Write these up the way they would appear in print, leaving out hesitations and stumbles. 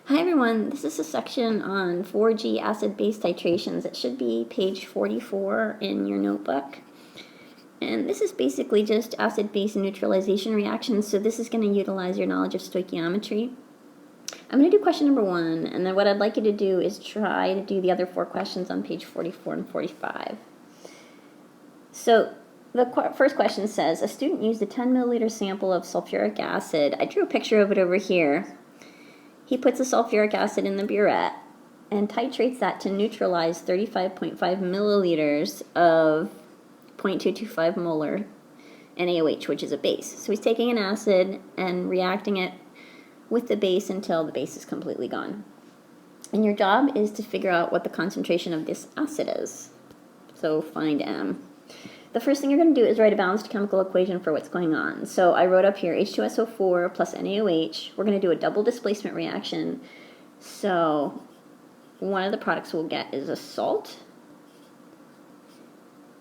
Hi everyone, this is a section on 4G acid base titrations. It should be page 44 in your notebook. And this is basically just acid base neutralization reactions, so this is going to utilize your knowledge of stoichiometry. I'm going to do question number 1, and then what I'd like you to do is try to do the other 4 questions on page 44 and 45. So the first question says, a student used a 10 milliliter sample of sulfuric acid. I drew a picture of it over here. He puts the sulfuric acid in the burette and titrates that to neutralize 35.5 milliliters of 0.225 molar NaOH, which is a base. So he's taking an acid and reacting it with the base until the base is completely gone. And your job is to figure out what the concentration of this acid is. So find M. The first thing you're going to do is write a balanced chemical equation for what's going on. So I wrote up here H2SO4 plus NaOH. We're going to do a double displacement reaction. So one of the products we'll get is a salt.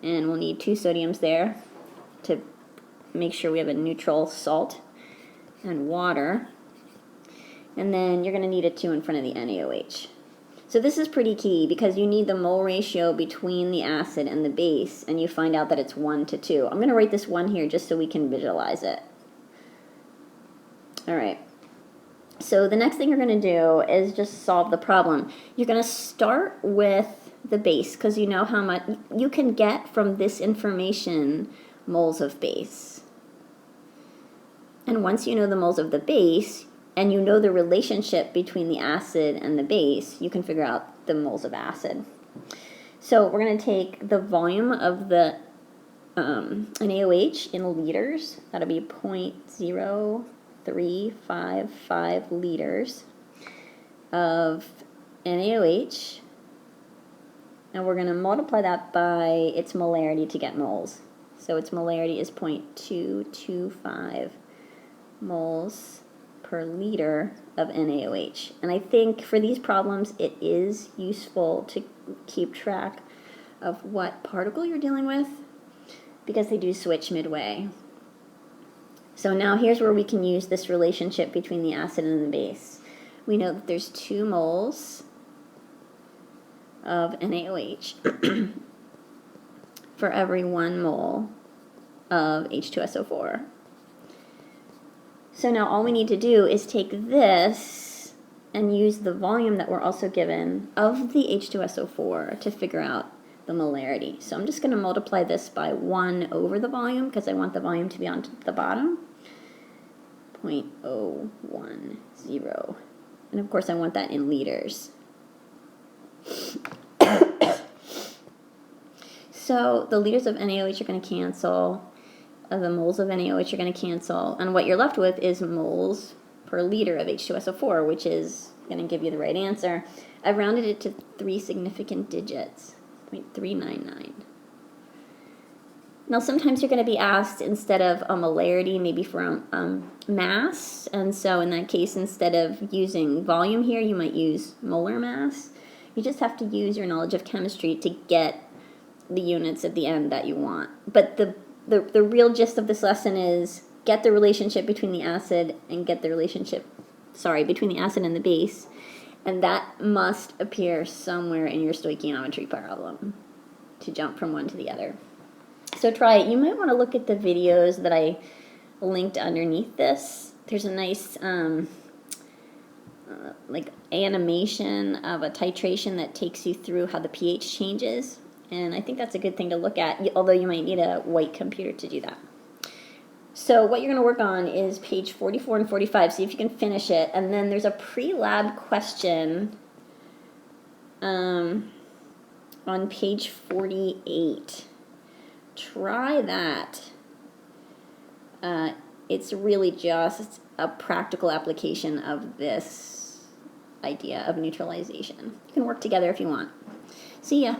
And we'll need 2 sodiums there to make sure we have a neutral salt, and water. And then you're going to need a 2 in front of the NaOH. So this is pretty key because you need the mole ratio between the acid and the base, and you find out that it's 1 to 2. I'm going to write this 1 here just so we can visualize it. All right. So the next thing you're going to do is just solve the problem. You're going to start with the base because you know how much you can get from this information moles of base. And once you know the moles of the base, and you know the relationship between the acid and the base, you can figure out the moles of acid. So we're going to take the volume of the NaOH in liters. That'll be 0.0355 liters of NaOH. And we're going to multiply that by its molarity to get moles. So its molarity is 0.225 moles per liter of NaOH. And I think for these problems it is useful to keep track of what particle you're dealing with because they do switch midway. So now here's where we can use this relationship between the acid and the base. We know that there's 2 moles of NaOH for every 1 mole of H2SO4. So now all we need to do is take this and use the volume that we're also given of the H2SO4 to figure out the molarity. So I'm just going to multiply this by 1 over the volume because I want the volume to be on the bottom. 0.010. And of course I want that in liters. So the liters of NaOH are going to cancel. The moles of NaOH are going to cancel, and what you're left with is moles per liter of H2SO4, which is going to give you the right answer. I've rounded it to 3 significant digits, 0.399. Now sometimes you're going to be asked instead of a molarity, maybe for mass, and so in that case, instead of using volume here, you might use molar mass. You just have to use your knowledge of chemistry to get the units at the end that you want. But the real gist of this lesson is get the relationship between the acid and between the acid and the base, and that must appear somewhere in your stoichiometry problem to jump from one to the other. So try it. You might want to look at the videos that I linked underneath this. There's a nice like animation of a titration that takes you through how the pH changes. And I think that's a good thing to look at, although you might need a white computer to do that. So what you're going to work on is page 44 and 45, see if you can finish it. And then there's a pre-lab question on page 48. Try that. It's really just a practical application of this idea of neutralization. You can work together if you want. See ya.